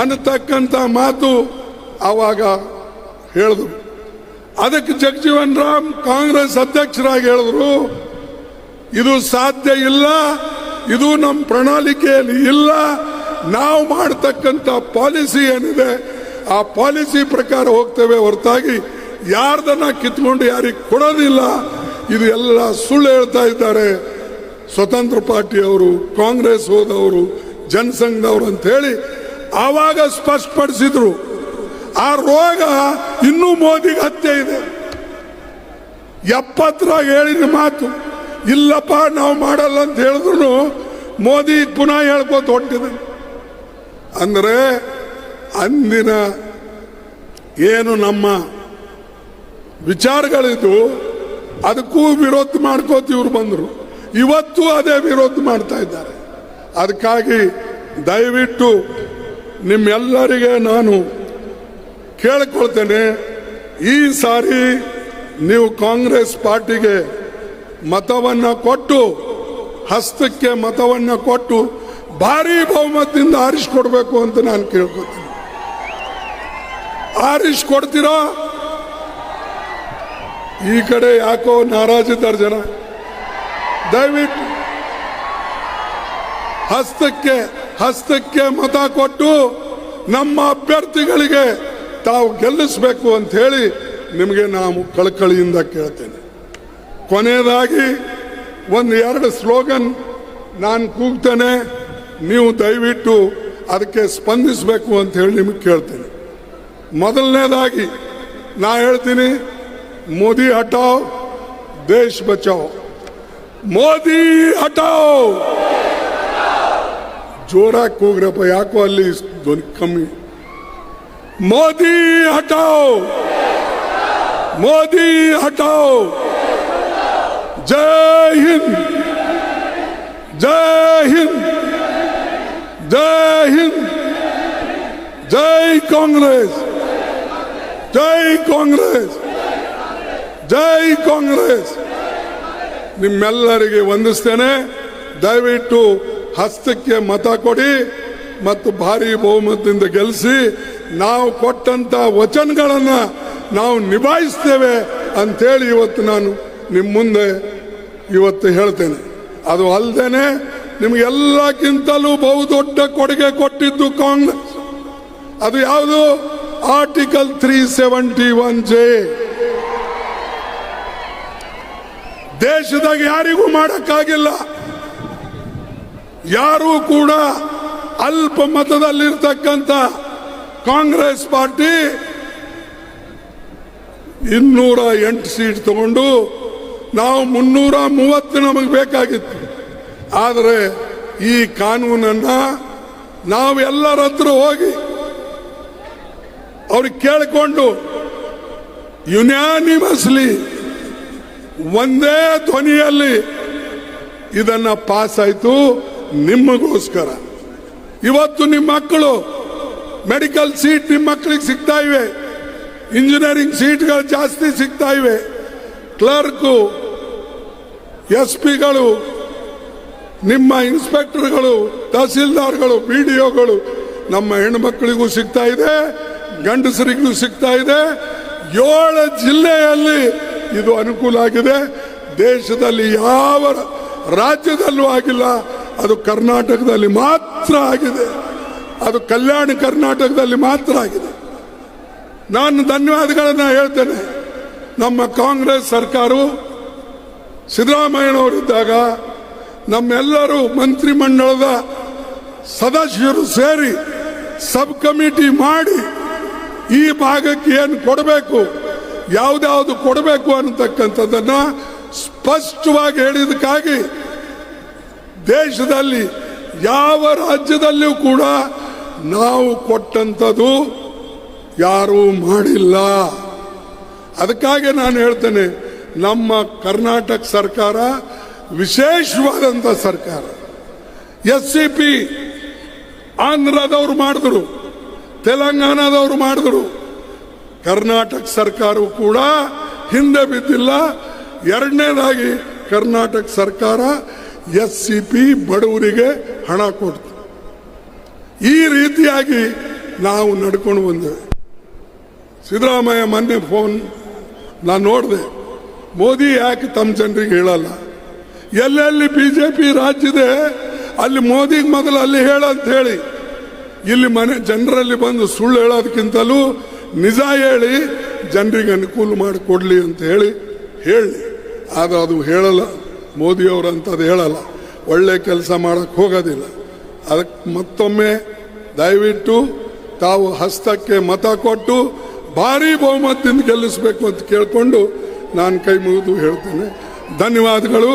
ಅನ್ನತಕ್ಕಂಥ ಮಾತು ಆವಾಗ ಹೇಳಿದ್ರು. ಅದಕ್ಕೆ ಜಗಜೀವನ್ ರಾಮ್ ಕಾಂಗ್ರೆಸ್ ಅಧ್ಯಕ್ಷರಾಗಿ ಹೇಳಿದ್ರು, ಇದು ಸಾಧ್ಯ ಇಲ್ಲ, ಇದು ನಮ್ಮ ಪ್ರಣಾಳಿಕೆಯಲ್ಲಿ ಇಲ್ಲ, ನಾವು ಮಾಡತಕ್ಕಂಥ ಪಾಲಿಸಿ ಏನಿದೆ ಆ ಪಾಲಿಸಿ ಪ್ರಕಾರ ಹೋಗ್ತೇವೆ ಹೊರತಾಗಿ ಯಾರ್ದನ್ನ ಕಿತ್ಕೊಂಡು ಯಾರಿಗೆ ಕೊಡೋದಿಲ್ಲ. ಇದು ಎಲ್ಲ ಸುಳ್ಳು ಹೇಳ್ತಾ ಇದ್ದಾರೆ ಸ್ವತಂತ್ರ ಪಾರ್ಟಿಯವರು, ಕಾಂಗ್ರೆಸ್ ಹೋದವರು, ಜನಸಂಘದವರು ಅಂತ ಹೇಳಿ ಆವಾಗ ಸ್ಪಷ್ಟಪಡಿಸಿದ್ರು. ಆ ರೋಗ ಇನ್ನೂ ಮೋದಿಗೆ ಹತ್ಯೆ ಇದೆ. 70ರಾಗ ಹೇಳಿದ ಮಾತು ಇಲ್ಲಪ್ಪ ನಾವು ಮಾಡಲ್ಲ ಅಂತ ಹೇಳಿದ್ರು ಮೋದಿ ಪುನಃ ಹೇಳ್ಕೋತ ಹೊಂಟಿದೆ. ಅಂದರೆ ಅಂದಿನ ಏನು ನಮ್ಮ ವಿಚಾರಗಳಿದ್ದು ಅದಕ್ಕೂ ವಿರೋಧ ಮಾಡ್ಕೋತ ಇವ್ರು ಬಂದರು. ಇವತ್ತು ಅದೇ ವಿರೋಧ ಮಾಡ್ತಾ ಇದ್ದಾರೆ. ಅದಕ್ಕಾಗಿ ದಯವಿಟ್ಟು ನಿಮ್ಮೆಲ್ಲರಿಗೆ ನಾನು ಕೇಳಿಕೊಳ್ತೇನೆ, ಈ ಸಾರಿ ನೀವು ಕಾಂಗ್ರೆಸ್ ಪಾರ್ಟಿಗೆ ಮತವನ್ನ ಕೊಟ್ಟು, ಹಸ್ತಕ್ಕೆ ಮತವನ್ನ ಕೊಟ್ಟು ಭಾರಿ ಬಹುಮತದಿಂದ ಆರಿಸಿಕೊಡ್ಬೇಕು ಅಂತ ನಾನು ಕೇಳ್ಕೊತೀನಿ. ಆರಿಸಿಕೊಡ್ತೀರಾ? ಈ ಕಡೆ ಯಾಕೋ ನಾರಾಜಿದ್ದಾರೆ ಜನ. ದಯವಿಟ್ಟು ಹಸ್ತಕ್ಕೆ ಮತ ಕೊಟ್ಟು ನಮ್ಮ ಅಭ್ಯರ್ಥಿಗಳಿಗೆ ತಾವು ಗೆಲ್ಲಿಸಬೇಕು ಅಂತ ಹೇಳಿ ನಿಮಗೆ ನಾವು ಕಳಕಳಿಯಿಂದ ಕೇಳ್ತೇನೆ. ಕೊನೆಯದಾಗಿ 1-2 ಸ್ಲೋಗನ್ ನಾನು ಕೂಗ್ತೇನೆ, ನೀವು ದಯವಿಟ್ಟು ಅದಕ್ಕೆ ಸ್ಪಂದಿಸಬೇಕು ಅಂತ ಹೇಳಿ ನಿಮಗೆ ಕೇಳ್ತೇನೆ. ಮೊದಲನೇದಾಗಿ ನಾ ಹೇಳ್ತೀನಿ, ಮೋದಿ ಹಟಾವ್ ದೇಶ ಬಚಾವ್. ಮೋದಿ ಹಟಾವ್. ಜೋರಾಗಿ ಕೂಗ್ರಪ್ಪ, ಯಾಕೋ ಅಲ್ಲಿ ಧ್ವನಿ ಕಮ್ಮಿ. ಮೋದಿ ಹಟಾವ್, ಮೋದಿ ಹಟಾವ್. ಜೈ ಹಿಂದ್, ಜೈ ಹಿಂದ್, ಜೈ ಹಿಂದ್, ಜೈ ಕಾಂಗ್ರೆಸ್, ಜೈ ಕಾಂಗ್ರೆಸ್, ಜೈ ಕಾಂಗ್ರೆಸ್. ನಿಮ್ಮೆಲ್ಲರಿಗೆ ವಂದಿಸ್ತೇನೆ. ದಯವಿಟ್ಟು ಹಸ್ತಕ್ಕೆ ಮತ ಕೊಡಿ ಮತ್ತು ಭಾರಿ ಬಹುಮತದಿಂದ ಗೆಲ್ಲಿಸಿ ನಾವು ಕೊಟ್ಟಂತ ವಚನಗಳನ್ನು ನಾವು ನಿಭಾಯಿಸ್ತೇವೆ ಅಂತೇಳಿ ಇವತ್ತು ನಾನು ನಿಮ್ಮ ಮುಂದೆ ಇವತ್ತು ಹೇಳ್ತೇನೆ. ಅದು ಅಲ್ಲದೇನೆ ನಿಮಗೆಲ್ಲಕ್ಕಿಂತಲೂ ಬಹುದೊಡ್ಡ ಕೊಡುಗೆ ಕೊಟ್ಟಿದ್ದು ಕಾಂಗ್ರೆಸ್. ಅದು ಯಾವುದು? Article 371J. ದೇಶದಾಗ ಯಾರಿಗೂ ಮಾಡಕ್ಕಾಗಿಲ್ಲ. ಯಾರೂ ಕೂಡ ಅಲ್ಪ ಮತದಲ್ಲಿರ್ತಕ್ಕಂಥ ಕಾಂಗ್ರೆಸ್ ಪಾರ್ಟಿ 208 ಸೀಟ್ ತಗೊಂಡು ನಾವು 330 ನಮಗೆ ಬೇಕಾಗಿತ್ತು. ಆದರೆ ಈ ಕಾನೂನನ್ನ ನಾವೆಲ್ಲರ ಹತ್ರ ಹೋಗಿ ಅವ್ರಿಗೆ ಕೇಳಿಕೊಂಡು ಯುನಾನಿಮಸ್ಲಿ ಒಂದೇ ಧ್ವನಿಯಲ್ಲಿ ಇದನ್ನ ಪಾಸ್ ಆಯ್ತು. ನಿಮಗೋಸ್ಕರ ಇವತ್ತು ನಿಮ್ಮ ಮಕ್ಕಳು ಮೆಡಿಕಲ್ ಸೀಟ್ ನಿಮ್ಮ ಮಕ್ಕಳಿಗೆ ಸಿಗ್ತಾ ಇವೆ, ಇಂಜಿನಿಯರಿಂಗ್ ಸೀಟ್ಗಳು ಜಾಸ್ತಿ ಸಿಗ್ತಾ ಇವೆ, ಕ್ಲರ್ಕು SP ಗಳು, ನಿಮ್ಮ ಇನ್ಸ್ಪೆಕ್ಟರ್ಗಳು, ತಹಸೀಲ್ದಾರ್ಗಳು, BDOಗಳು ನಮ್ಮ ಹೆಣ್ಮಕ್ಳಿಗೂ ಸಿಗ್ತಾ ಇದೆ, ಗಂಡಸರಿಗೂ ಸಿಗ್ತಾ ಇದೆ. 7 ಜಿಲ್ಲೆಯಲ್ಲಿ ಇದು ಅನುಕೂಲ ಆಗಿದೆ. ದೇಶದಲ್ಲಿ ಯಾವ ರಾಜ್ಯದಲ್ಲೂ ಆಗಿಲ್ಲ, ಅದು ಕರ್ನಾಟಕದಲ್ಲಿ ಮಾತ್ರ ಆಗಿದೆ. ಅದು ಕಲ್ಯಾಣ ಕರ್ನಾಟಕದಲ್ಲಿ ಮಾತ್ರ ಆಗಿದೆ. ನಾನು ಧನ್ಯವಾದಗಳನ್ನು ಹೇಳ್ತೇನೆ. ನಮ್ಮ ಕಾಂಗ್ರೆಸ್ ಸರ್ಕಾರವು ಸಿದ್ದರಾಮಯ್ಯನವರಿದ್ದಾಗ ನಮ್ಮೆಲ್ಲರೂ ಮಂತ್ರಿಮಂಡಲದ ಸದಸ್ಯರು ಸೇರಿ ಸಬ್ ಕಮಿಟಿ ಮಾಡಿ ಈ ಭಾಗಕ್ಕೆ ಏನು ಕೊಡಬೇಕು, ಯಾವ್ದಾವುದು ಕೊಡಬೇಕು ಅನ್ನತಕ್ಕಂಥದ್ದನ್ನ ಸ್ಪಷ್ಟವಾಗಿ ಹೇಳಿದಕ್ಕಾಗಿ ದೇಶದಲ್ಲಿ ಯಾವ ರಾಜ್ಯದಲ್ಲಿಯೂ ಕೂಡ ನಾವು ಕೊಟ್ಟಂಥದ್ದು ಯಾರೂ ಮಾಡಿಲ್ಲ. ಅದಕ್ಕಾಗಿ ನಾನು ಹೇಳ್ತೇನೆ, ನಮ್ಮ ಕರ್ನಾಟಕ ಸರ್ಕಾರ ವಿಶೇಷವಾದಂಥ ಸರ್ಕಾರ. SCP ಆಂಧ್ರದವರು ಮಾಡಿದ್ರು, ತೆಲಂಗಾಣದವರು ಮಾಡಿದ್ರು. ಕರ್ನಾಟಕ ಸರ್ಕಾರವು ಕೂಡ ಹಿಂದೆ ಬಿದ್ದಿಲ್ಲ. ಎರಡನೇದಾಗಿ ಕರ್ನಾಟಕ ಸರ್ಕಾರ SCP ಬಡವರಿಗೆ ಹಣ ಕೊಡ್ತು. ಈ ರೀತಿಯಾಗಿ ನಾವು ನಡ್ಕೊಂಡು ಬಂದೇವೆ. ಸಿದ್ದರಾಮಯ್ಯ ಮೊನ್ನೆ ಫೋನ್ ನಾನು ನೋಡಿದೆ, ಮೋದಿ ಯಾಕೆ ತಮ್ಮ ಜನರಿಗೆ ಹೇಳಲ್ಲ? ಎಲ್ಲೆಲ್ಲಿ BJP ರಾಜ್ಯದೆ ಅಲ್ಲಿ ಮೋದಿಗೆ ಮೊದಲು ಅಲ್ಲಿ ಹೇಳಂತ ಹೇಳಿ, ಇಲ್ಲಿ ಜನರಲ್ಲಿ ಬಂದು ಸುಳ್ಳು ಹೇಳೋದಕ್ಕಿಂತಲೂ ನಿಜ ಹೇಳಿ ಜನರಿಗೆ ಅನುಕೂಲ ಮಾಡಿಕೊಡ್ಲಿ ಅಂತ ಹೇಳಿ ಆದ್ರೆ ಅದು ಹೇಳಲ್ಲ. ಮೋದಿಯವರು ಅಂತದ್ದು ಹೇಳಲ್ಲ, ಒಳ್ಳೆ ಕೆಲಸ ಮಾಡಕ್ಕೆ ಹೋಗೋದಿಲ್ಲ. ಅದಕ್ಕೆ ಮತ್ತೊಮ್ಮೆ ದಯವಿಟ್ಟು ತಾವು ಹಸ್ತಕ್ಕೆ ಮತ ಕೊಟ್ಟು ಭಾರಿ ಬಹುಮತದಿಂದ ಗೆಲ್ಲಿಸಬೇಕು ಅಂತ ಕೇಳಿಕೊಂಡು ನಾನು ಕೈ ಮುಗಿದು ಹೇಳ್ತೇನೆ. ಧನ್ಯವಾದಗಳು.